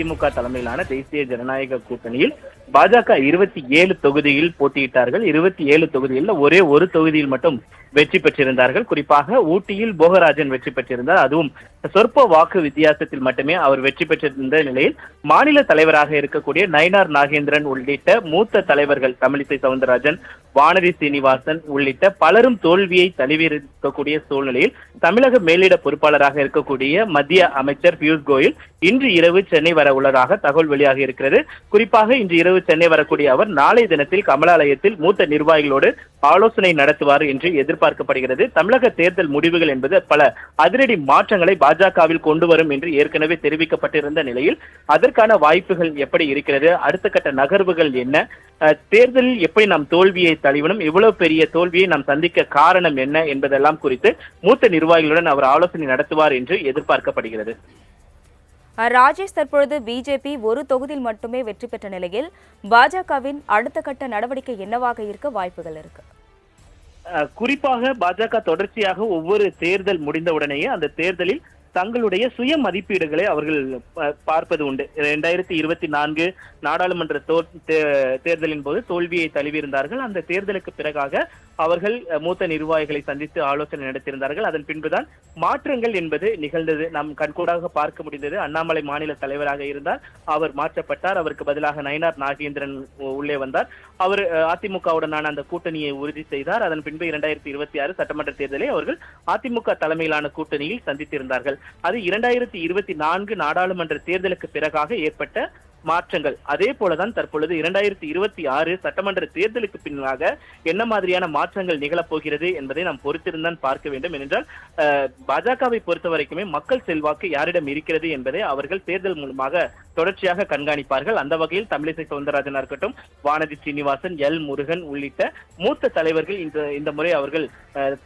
திமுக தலைமையிலான தேசிய ஜனநாயக கூட்டணியில் பாஜக 27 தொகுதியில் போட்டியிட்டார்கள். 27 தொகுதியில் ஒரே ஒரு தொகுதியில் மட்டும் வெற்றி பெற்றிருந்தார்கள். குறிப்பாக ஊட்டியில் போகராஜன் வெற்றி பெற்றிருந்தார். அதுவும் சொற்ப வாக்கு வித்தியாசத்தில் மட்டுமே அவர் வெற்றி பெற்றிருந்த நிலையில் மாநில தலைவராக இருக்கக்கூடிய நயினார் நாகேந்திரன் உள்ளிட்ட மூத்த தலைவர்கள் தமிழிசை சவுந்தரராஜன், வானதி சீனிவாசன் உள்ளிட்ட பலரும் தோல்வியை தழுவியிருக்கக்கூடிய சூழ்நிலையில் தமிழக மேலிட பொறுப்பாளராக இருக்கக்கூடிய மத்திய அமைச்சர் பியூஷ் கோயல் இன்று இரவு சென்னை வர உள்ளதாக தகவல் வெளியாக இருக்கிறது. குறிப்பாக இன்று இரவு சென்னை வரக்கூடிய அவர் நாளை தினத்தில் கமலாலயத்தில் மூத்த நிர்வாகிகளோடு ஆலோசனை நடத்துவார் என்று எதிர்பார்க்கப்படுகிறது. தமிழக தேர்தல் முடிவுகள் என்பது பல அதிரடி மாற்றங்களை பாஜகவில் கொண்டு வரும் என்று ஏற்கனவே தெரிவிக்கப்பட்டிருந்த நிலையில் அதற்கான வாய்ப்புகள் எப்படி இருக்கிறது, அடுத்த கட்ட நகர்வுகள் என்ன, தேர்தலில் எப்படி நாம் தோல்வியை தழுவினும், இவ்வளவு பெரிய தோல்வியை நாம் சந்திக்க காரணம் என்ன என்பதெல்லாம் குறித்து மூத்த நிர்வாகிகளுடன் அவர் ஆலோசனை நடத்துவார் என்று எதிர்பார்க்கப்படுகிறது. ராஜேஷ், தற்பொழுது பிஜேபி ஒரு தொகுதியில் மட்டுமே வெற்றி பெற்ற நிலையில் பாஜகவின் அடுத்த கட்ட நடவடிக்கை என்னவாக இருக்க வாய்ப்புகள் இருக்கு? குறிப்பாக பாஜக தொடர்ச்சியாக ஒவ்வொரு தேர்தல் முடிந்தவுடனேயே அந்த தேர்தலில் தங்களுடைய சுய மதிப்பீடுகளை அவர்கள் பார்ப்பது உண்டு. 2024 நாடாளுமன்ற தேர்தலின் போது தோல்வியை தழுவியிருந்தார்கள். அந்த தேர்தலுக்கு பிறகாக அவர்கள் மூத்த நிர்வாகிகளை சந்தித்து ஆலோசனை நடத்தியிருந்தார்கள். அதன் பின்புதான் மாற்றங்கள் என்பது நிகழ்ந்தது. நாம் கண்கூடாக பார்க்க முடிந்தது. அண்ணாமலை மாநில தலைவராக இருந்தார், அவர் மாற்றப்பட்டார். அவருக்கு பதிலாக நயினார் நாகேந்திரன் உள்ளே வந்தார். அவர் அதிமுகவுடனான அந்த கூட்டணியை உறுதி செய்தார். அதன் பின்பு 2026 சட்டமன்ற தேர்தலை அவர்கள் அதிமுக தலைமையிலான கூட்டணியில் சந்தித்திருந்தார்கள். அது 2024 நாடாளுமன்ற தேர்தலுக்கு பிறகாக ஏற்பட்ட மாற்றங்கள். அதே போலதான் தற்பொழுது 2026 சட்டமன்ற தேர்தலுக்கு பின்னாக என்ன மாதிரியான மாற்றங்கள் நிகழப்போகிறது என்பதை நாம் பொறுத்திருந்தான் பார்க்க வேண்டும். ஏனென்றால் பாஜகவை பொறுத்த வரைக்குமே மக்கள் செல்வாக்கு யாரிடம் இருக்கிறது என்பதை அவர்கள் தேர்தல் மூலமாக தொடர்ச்சியாக கண்காணிப்பார்கள். அந்த வகையில் தமிழிசை சவுந்தரராஜன் இருக்கட்டும், வானதி சீனிவாசன், எல் முருகன் உள்ளிட்ட மூத்த தலைவர்கள் இந்த முறை அவர்கள்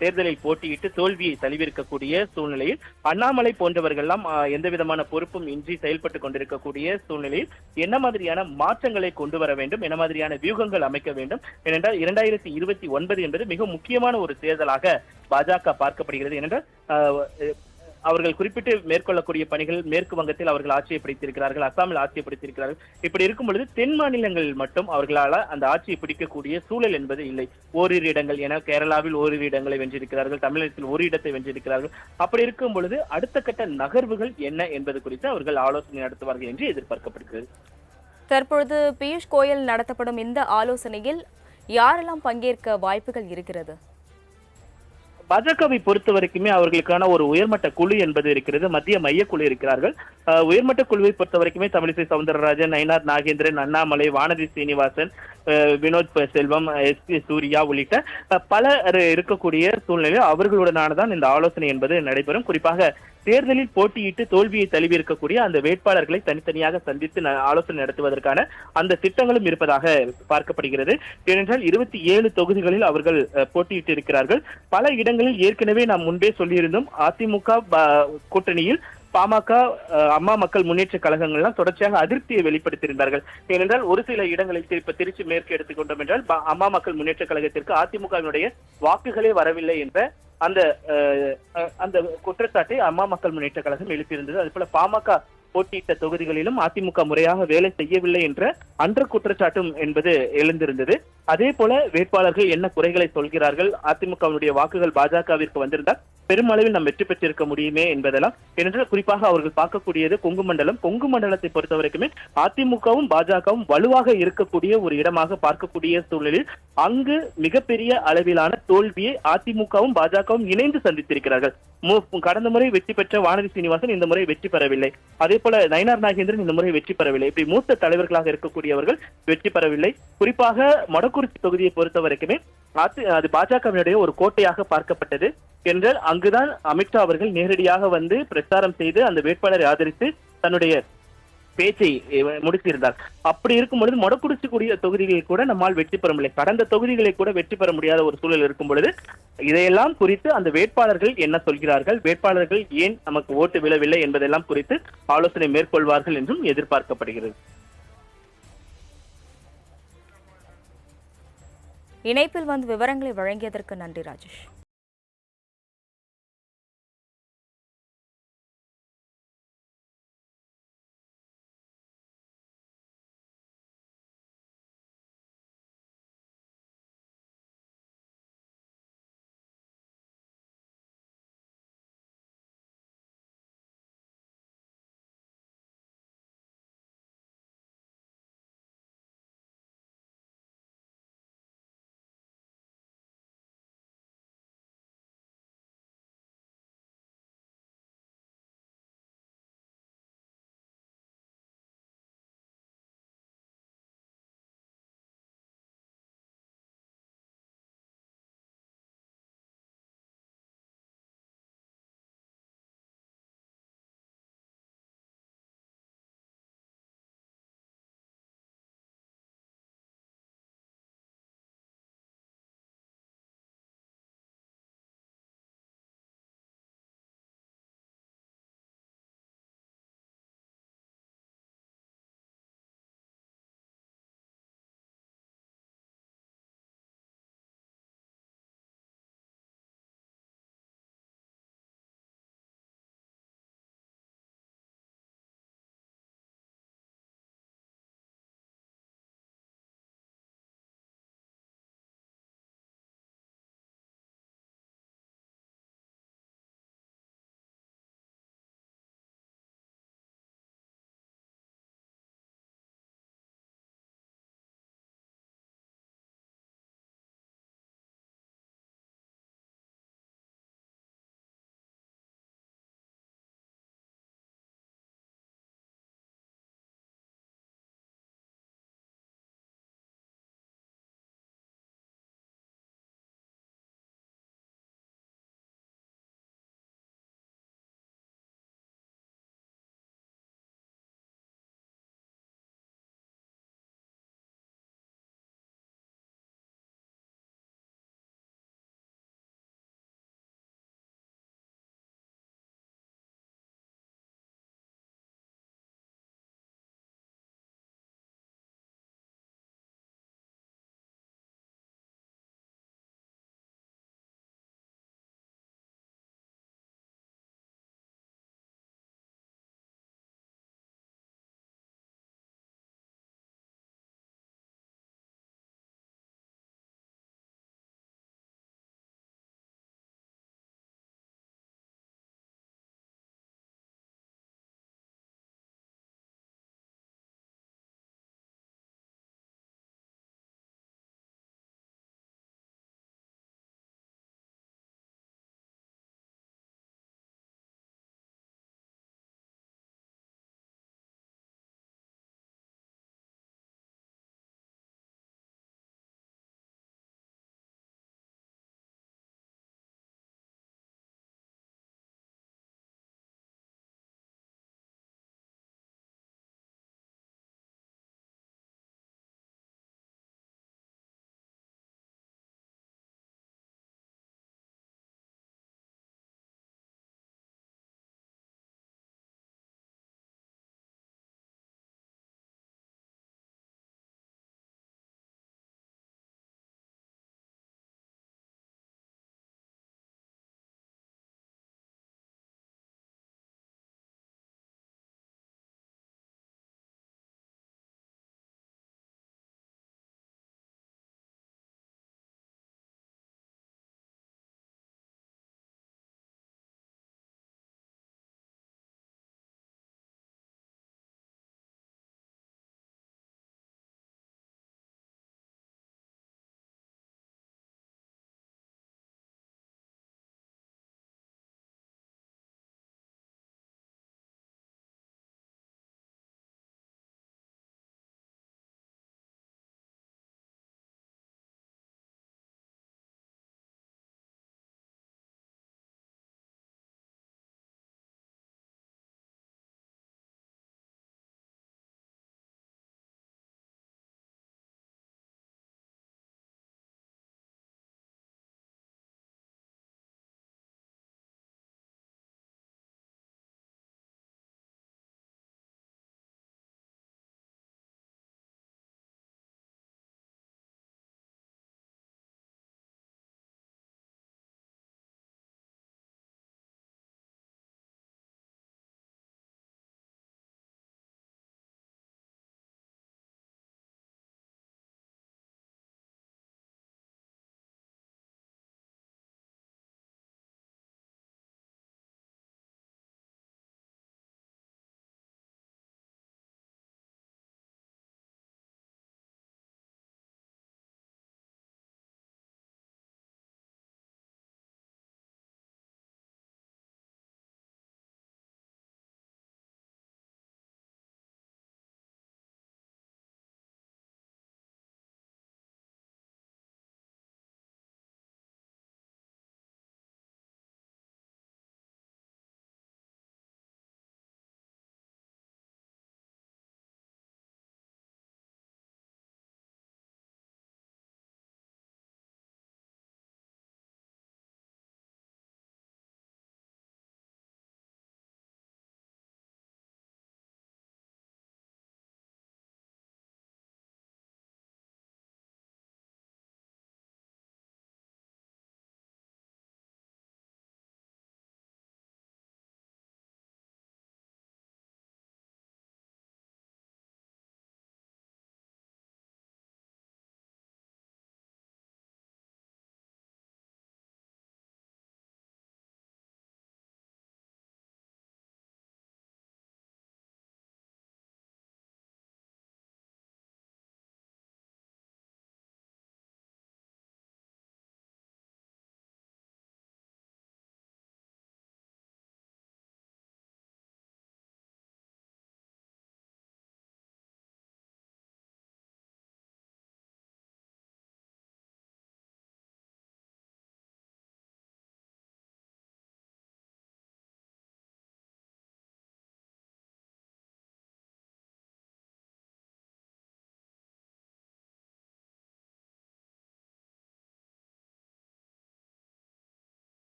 தேர்தலில் போட்டியிட்டு தோல்வியை தழுவிருக்கக்கூடிய சூழ்நிலையில் அண்ணாமலை போன்றவர்கள் எல்லாம் எந்த விதமான பொறுப்பும் இன்றி செயல்பட்டுக் கொண்டிருக்கக்கூடிய சூழ்நிலையில் என்ன மாதிரியான மாற்றங்களை கொண்டு வர வேண்டும், என்ன மாதிரியான வியூகங்கள் அமைக்க வேண்டும். ஏனென்றால் 2029 என்பது மிக முக்கியமான ஒரு தேர்தலாக பாஜக பார்க்கப்படுகிறது. ஏனென்றால் அவர்கள் குறிப்பிட்டு மேற்கொள்ளக்கூடிய பணிகள், மேற்கு வங்கத்தில் அவர்கள் ஆட்சியை பிடித்திருக்கிறார்கள், அசாமில் ஆட்சியை பிடித்திருக்கிறார்கள். இப்படி இருக்கும் பொழுது தென் மாநிலங்களில் மட்டும் அவர்களால் அந்த ஆட்சியை பிடிக்கக்கூடிய சூழல் என்பது இல்லை. ஓரிரு இடங்கள் என கேரளாவில் ஓரிரு இடங்களை வென்றிருக்கிறார்கள், தமிழகத்தில் ஒரு இடத்தை வென்றிருக்கிறார்கள். அப்படி இருக்கும் பொழுது அடுத்த கட்ட நகர்வுகள் என்ன என்பது குறித்து அவர்கள் ஆலோசனை நடத்துவார்கள் என்று எதிர்பார்க்கப்படுகிறது. தற்பொழுது பியூஷ் கோயல் நடத்தப்படும் இந்த ஆலோசனையில் யாரெல்லாம் பங்கேற்க வாய்ப்புகள் இருக்கிறது? பாஜகவை பொறுத்த வரைக்குமே அவர்களுக்கான ஒரு உயர்மட்ட குழு என்பது இருக்கிறது. மத்திய மைய குழு இருக்கிறார்கள். உயர்மட்ட குழுவை பொறுத்த வரைக்குமே தமிழிசை சவுந்தரராஜன், நயினார் நாகேந்திரன், அண்ணாமலை, வானதி சீனிவாசன், வினோத் செல்வம், SP சூர்யா உள்ளிட்ட பலர் இருக்கக்கூடிய சூழ்நிலையில் அவர்களுடனானதான் இந்த ஆலோசனை என்பது நடைபெறும். குறிப்பாக தேர்தலில் போட்டியிட்டு தோல்வியை தழுவி இருக்கக்கூடிய அந்த வேட்பாளர்களை தனித்தனியாக சந்தித்து ஆலோசனை நடத்துவதற்கான அந்த திட்டங்களும் இருப்பதாக பார்க்கப்படுகிறது. ஏனென்றால் 27 தொகுதிகளில் அவர்கள் போட்டியிட்டு இருக்கிறார்கள். பல இடங்களில் ஏற்கனவே நாம் முன்பே சொல்லியிருந்தோம், அதிமுக கூட்டணியில் பாமக, அம்மா மக்கள் முன்னேற்ற கழகங்கள்லாம் தொடர்ச்சியாக அதிருப்தியை வெளிப்படுத்தியிருந்தார்கள். ஏனென்றால் ஒரு சில இடங்களில் இப்ப திருச்சி மேற்கு எடுத்துக்கொண்டோம் என்றால் அம்மா மக்கள் முன்னேற்ற கழகத்திற்கு அதிமுகவினுடைய வாக்குகளே வரவில்லை என்ற அந்த குற்றச்சாட்டை அம்மா மக்கள் முன்னேற்ற கழகம் எழுப்பியிருந்தது. அதே போல பாமக போட்டியிட்ட தொகுதிகளிலும் அதிமுக முறையாக வேலை செய்யவில்லை என்ற அன்ற குற்றச்சாட்டும் என்பது எழுந்திருந்தது. அதே போல வேட்பாளர்கள் என்ன குறைகளை சொல்கிறார்கள், அதிமுகவினுடைய வாக்குகள் பாஜகவிற்கு வந்திருந்தால் பெருமளவில் நாம் வெற்றி பெற்றிருக்க முடியுமே என்பதெல்லாம். ஏனென்றால் குறிப்பாக அவர்கள் பார்க்கக்கூடியது கொங்கு மண்டலம். கொங்கு மண்டலத்தை பொறுத்த வரைக்குமே அதிமுகவும் பாஜகவும் வலுவாக இருக்கக்கூடிய ஒரு இடமாக பார்க்கக்கூடிய சூழலில் அங்கு மிகப்பெரிய அளவிலான தோல்வியை அதிமுகவும் பாஜகவும் இணைந்து சந்தித்திருக்கிறார்கள். கடந்த முறை வெற்றி பெற்ற வானதி சீனிவாசன் இந்த முறை வெற்றி பெறவில்லை. அதே போல நயினார் நாகேந்திரன் இந்த முறை வெற்றி பெறவில்லை. இப்படி மூத்த தலைவர்களாக இருக்கக்கூடியவர்கள் வெற்றி பெறவில்லை. குறிப்பாக மொடக்குறிச்சி தொகுதியை பொறுத்த வரைக்குமே அது பாஜகவினுடைய ஒரு கோட்டையாக பார்க்கப்பட்டது. என்றால் அங்குதான் அமித்ஷா அவர்கள் நேரடியாக வந்து பிரச்சாரம் செய்து அந்த வேட்பாளரை ஆதரித்து தன்னுடைய பேச்சை முடித்திருந்தார். அப்படி இருக்கும் பொழுது மொடக்குறிச்சிக்கூடிய தொகுதிகளில் கூட நம்மால் வெற்றி பெற முடியல. கடந்த தொகுதிகளை கூட வெற்றி பெற முடியாத ஒரு சூழல் இருக்கும் பொழுது இதையெல்லாம் குறித்து அந்த வேட்பாளர்கள் என்ன சொல்கிறார்கள், வேட்பாளர்கள் ஏன் நமக்கு ஓட்டு விழவில்லை என்பதெல்லாம் குறித்து ஆலோசனை மேற்கொள்வார்கள் என்றும் எதிர்பார்க்கப்படுகிறது. இணைப்பில் வந்து விவரங்களை வழங்கியதற்கு நன்றி ராஜேஷ்.